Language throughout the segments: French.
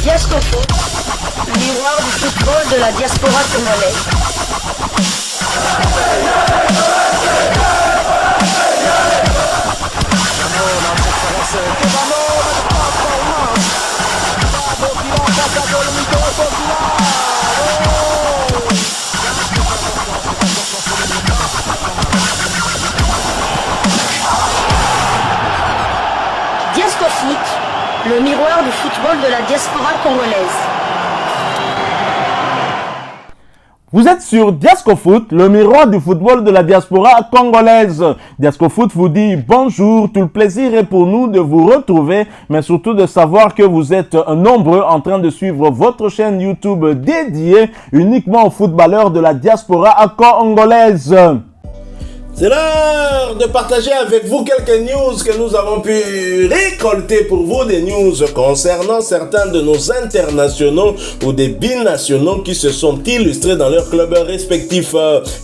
Diasco Foot, miroir du football de la diaspora congolaise. Diasco Foot, le miroir du football de la diaspora congolaise. Vous êtes sur Diasco Foot, le miroir du football de la diaspora congolaise. Diasco Foot vous dit bonjour, tout le plaisir est pour nous de vous retrouver, mais surtout de savoir que vous êtes nombreux en train de suivre votre chaîne YouTube dédiée uniquement aux footballeurs de la diaspora congolaise. C'est l'heure de partager avec vous quelques news que nous avons pu récolter pour vous, des news concernant certains de nos internationaux ou des binationaux qui se sont illustrés dans leurs clubs respectifs.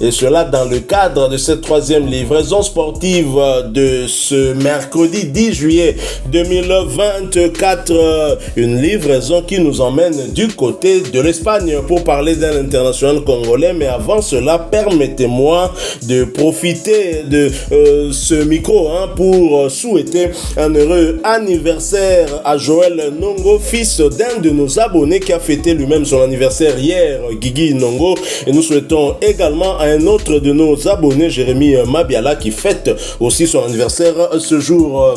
Et cela dans le cadre de cette troisième livraison sportive de ce mercredi 10 juillet 2024. Une livraison qui nous emmène du côté de l'Espagne pour parler d'un international congolais. Mais avant cela, permettez-moi de profiter de ce micro pour souhaiter un heureux anniversaire à Joël Nongo, fils d'un de nos abonnés qui a fêté lui-même son anniversaire hier, Guigui Nongo. Et nous souhaitons également à un autre de nos abonnés, Jérémy Mabiala, qui fête aussi son anniversaire ce jour.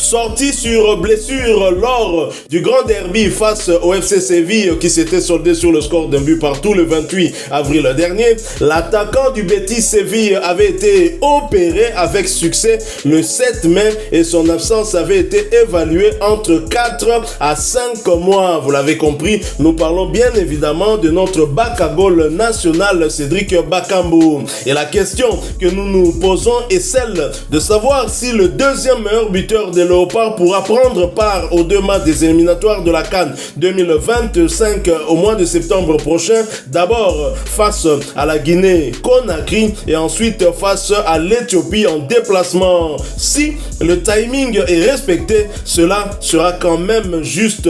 Sorti sur blessure lors du grand derby face au FC Séville qui s'était soldé sur le score d'un but partout le 28 avril dernier, l'attaquant du Betis Séville avait été opéré avec succès le 7 mai et son absence avait été évaluée entre 4 à 5 mois. Vous l'avez compris, nous parlons bien évidemment de notre bac à goal national Cédric Bakambu. Et la question que nous nous posons est celle de savoir si le deuxième meilleur buteur de Léopard pourra prendre part aux 2 matchs des éliminatoires de la CAN 2025 au mois de septembre prochain. D'abord face à la Guinée-Conakry et ensuite face à l'Éthiopie en déplacement. Si le timing est respecté, cela sera quand même juste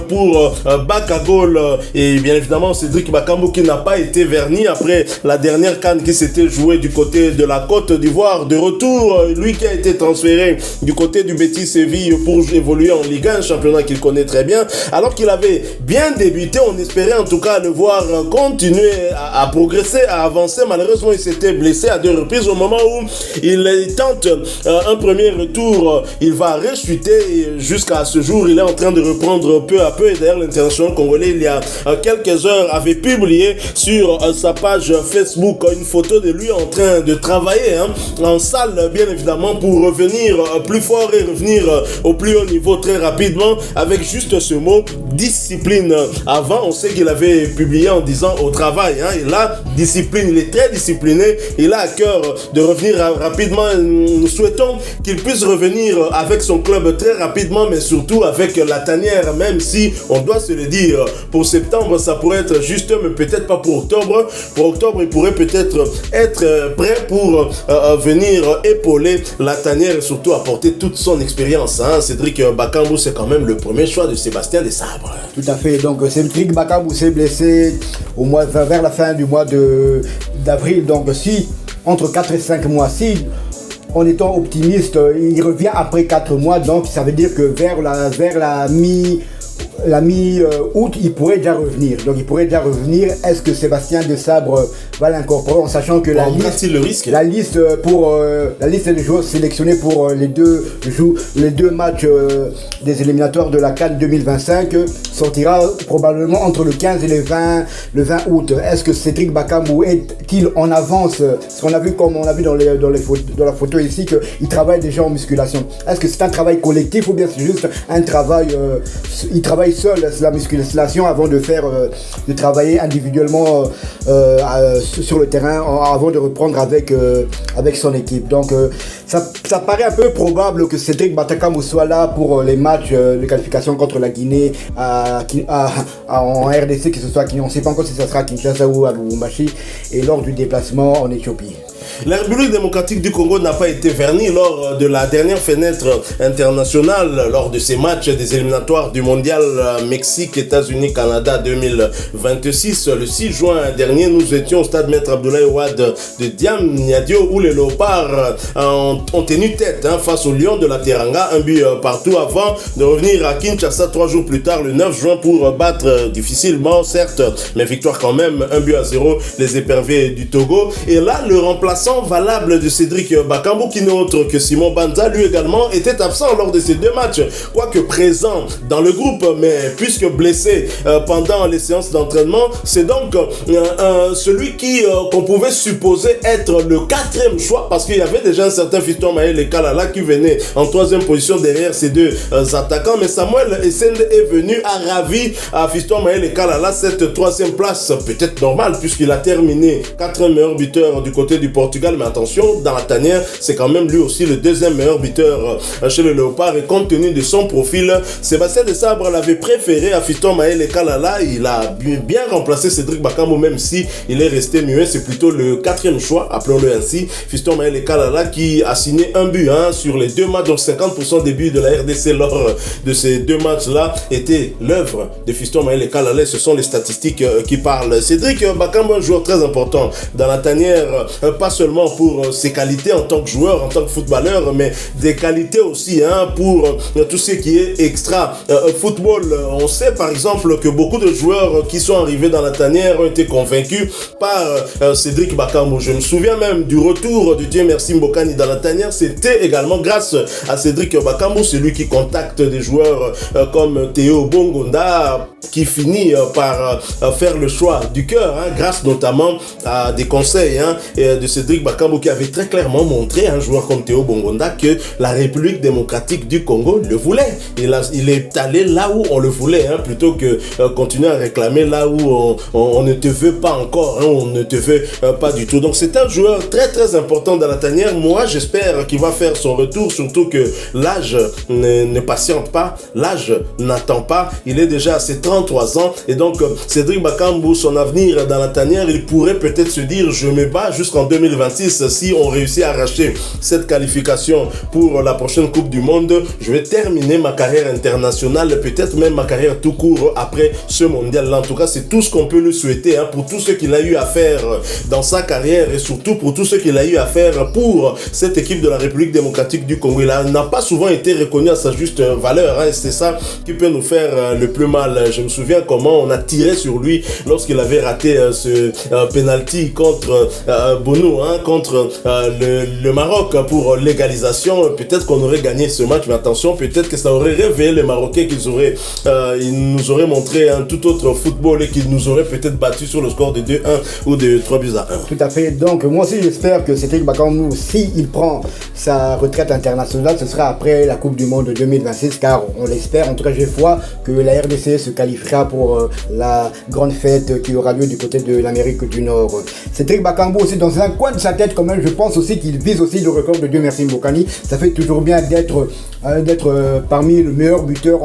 pour bac à goal. Et bien évidemment Cédric Bakambu qui n'a pas été verni après la dernière CAN qui s'était jouée du côté de la Côte d'Ivoire. De retour, lui qui a été transféré du côté du Betis Séville pour évoluer en Ligue 1, un championnat qu'il connaît très bien. Alors qu'il avait bien débuté, on espérait en tout cas le voir continuer à progresser, à avancer. Malheureusement, il s'était blessé à 2 reprises. Au moment où il tente un premier retour, il va rechuter et jusqu'à ce jour, il est en train de reprendre peu à peu. Et d'ailleurs, l'international congolais, il y a quelques heures, avait publié sur sa page Facebook une photo de lui en train de travailler en salle, bien évidemment, pour revenir plus fort et revenir au plus haut niveau très rapidement, avec juste ce mot discipline. Avant, on sait qu'il avait publié en disant au travail, et là, discipline, il est très discipliné, il a à cœur de revenir rapidement. Nous souhaitons qu'il puisse revenir avec son club très rapidement, mais surtout avec la tanière, même si on doit se le dire, pour septembre ça pourrait être juste, mais peut-être pas pour octobre. Pour octobre, il pourrait peut-être être prêt pour venir épauler la tanière et surtout apporter toute son expérience. Cédric Bakambu, c'est quand même le premier choix de Sébastien Desabre. Tout à fait. Donc Cédric Bakambu s'est blessé vers la fin du mois d'avril. Donc si entre 4 et 5 mois, si en étant optimiste, il revient après 4 mois, donc ça veut dire que vers la la mi-août, il pourrait déjà revenir. Donc il pourrait déjà revenir. Est-ce que Sébastien Desabre va l'incorporer en sachant que la liste des joueurs sélectionnés pour les deux matchs des éliminatoires de la CAN 2025 sortira probablement entre le 15 et le 20 août. Est-ce que Cédric Bakambu est-il en avance? Parce qu'on a vu, comme on a vu dans la photo ici, qu'il travaille déjà en musculation. Est-ce que c'est un travail collectif ou bien c'est juste un travail, il travaille seul la musculation avant de travailler individuellement sur le terrain avant de reprendre avec son équipe. Donc ça paraît un peu probable que Cédric Bakambu soit là pour les matchs de qualification contre la Guinée en RDC, que ce soit on ne sait pas encore si ça sera à Kinshasa ou à Lubumbashi, et lors du déplacement en Éthiopie. La République démocratique du Congo n'a pas été vernie lors de la dernière fenêtre internationale, lors de ces matchs des éliminatoires du mondial Mexique, États-Unis, Canada 2026. Le 6 juin dernier, nous étions au stade Maître Abdoulaye Wade de Diamniadio, où les Léopards ont tenu tête face aux Lions de la Teranga, un but partout, avant de revenir à Kinshasa 3 jours plus tard, le 9 juin, pour battre difficilement, certes, mais victoire quand même, 1-0, les éperviers du Togo. Et là, le remplaçant valable de Cédric Bakambu, qui n'est autre que Simon Banza, lui également était absent lors de ces deux matchs, quoique présent dans le groupe, mais puisque blessé pendant les séances d'entraînement. C'est donc celui qu'on pouvait supposer être le 4e choix, parce qu'il y avait déjà un certain Fiston Maël Kalala qui venait en 3e position derrière ces deux attaquants, mais Samuel Essende est venu à ravi à Fiston Maël Kalala cette 3e place, peut-être normale puisqu'il a terminé 4e meilleur buteur du côté du Portugal. Mais attention, dans la tanière, c'est quand même lui aussi le 2e meilleur buteur chez le Léopard. Et compte tenu de son profil, Sébastien Desabre l'avait préféré à Fiston Maël Kalala. Il a bien remplacé Cédric Bakambu, même si il est resté muet. C'est plutôt le 4e choix, appelons-le ainsi. Fiston Maël Kalala qui a signé un but sur les deux matchs. Donc 50% des buts de la RDC lors de ces deux matchs-là était l'œuvre de Fiston Maël Kalala. Ce sont les statistiques qui parlent. Cédric Bakambu, un joueur très important dans la tanière, pas seulement pour ses qualités en tant que joueur, en tant que footballeur, mais des qualités aussi pour tout ce qui est extra football. On sait par exemple que beaucoup de joueurs qui sont arrivés dans la tanière ont été convaincus par Cédric Bakambu. Je me souviens même du retour de Dieu merci Mbokani dans la tanière. C'était également grâce à Cédric Bakambu, celui qui contacte des joueurs comme Théo Bongonda, qui finit par faire le choix du cœur, grâce notamment à des conseils de Cédric Bakambu, qui avait très clairement montré à un joueur comme Théo Bongonda que la République démocratique du Congo le voulait. Il est allé là où on le voulait, plutôt que continuer à réclamer là où on ne te veut pas encore, on ne te veut pas du tout. Donc c'est un joueur très très important dans la tanière. Moi j'espère qu'il va faire son retour, surtout que l'âge ne patiente pas, l'âge n'attend pas. Il est déjà à ses 33 ans et donc Cédric Bakambu, son avenir dans la tanière, il pourrait peut-être se dire je me bats jusqu'en 2026. Si on réussit à arracher cette qualification pour la prochaine Coupe du Monde, je vais terminer ma carrière internationale, peut-être même ma carrière tout court après ce mondial-là. En tout cas, c'est tout ce qu'on peut lui souhaiter pour tout ce qu'il a eu à faire dans sa carrière et surtout pour tout ce qu'il a eu à faire pour cette équipe de la République démocratique du Congo. Il n'a pas souvent été reconnu à sa juste valeur, et c'est ça qui peut nous faire le plus mal. Je me souviens comment on a tiré sur lui lorsqu'il avait raté ce penalty contre Bono, contre le Maroc pour l'égalisation. Peut-être qu'on aurait gagné ce match, mais attention, peut-être que ça aurait réveillé les Marocains, ils nous auraient montré un tout autre football et qu'ils nous auraient peut-être battu sur le score de 2-1 ou de 3-1. Tout à fait. Donc moi aussi j'espère que Cédric Bakambu, s'il prend sa retraite internationale, ce sera après la Coupe du Monde 2026, car on l'espère. En tout cas, j'ai foi que la RDC se qualifiera pour la grande fête qui aura lieu du côté de l'Amérique du Nord. Cédric Bakambu aussi, dans un coin de sa tête quand même, je pense aussi qu'il vise aussi le record de Dieu merci Mbokani. Ça fait toujours bien d'être parmi le meilleur buteur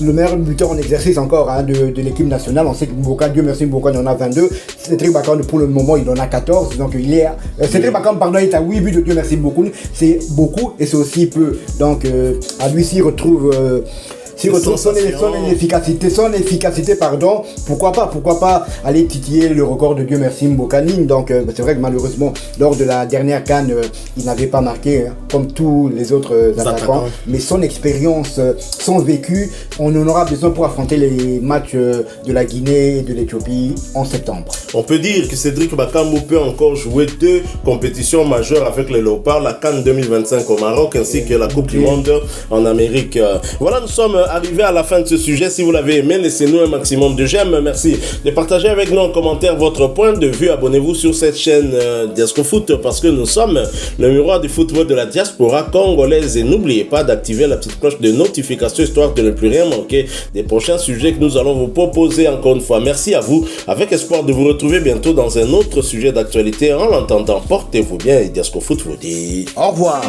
le meilleur buteur en exercice encore de l'équipe nationale. On sait que Mbokani, Dieu merci Mbokani en a 22. Cédric Bakambu pour le moment il en a 14. Donc il est Cédric Bakambu est à 8 buts de Dieu merci Mbokani. C'est beaucoup et c'est aussi peu. Donc à lui s'il retrouve S'il retrouve son efficacité, pourquoi pas aller titiller le record de Dieu merci Mbokani. Donc c'est vrai que malheureusement lors de la dernière CAN il n'avait pas marqué comme tous les autres attaquants, mais son expérience, son vécu, on en aura besoin pour affronter les matchs de la Guinée et de l'Éthiopie en septembre. On peut dire que Cédric Bakambu peut encore jouer 2 compétitions majeures avec les Léopards, la CAN 2025 au Maroc ainsi que la Coupe du Monde en Amérique. Voilà, nous sommes arrivés à la fin de ce sujet. Si vous l'avez aimé, laissez-nous un maximum de j'aime. Merci de partager avec nous en commentaire votre point de vue. Abonnez-vous sur cette chaîne Diasco Foot parce que nous sommes le miroir du football de la diaspora congolaise et n'oubliez pas d'activer la petite cloche de notification histoire de ne plus rien manquer des prochains sujets que nous allons vous proposer encore une fois. Merci à vous, avec espoir de vous retrouver bientôt dans un autre sujet d'actualité. En l'entendant, portez-vous bien et Diasco Foot vous dit au revoir.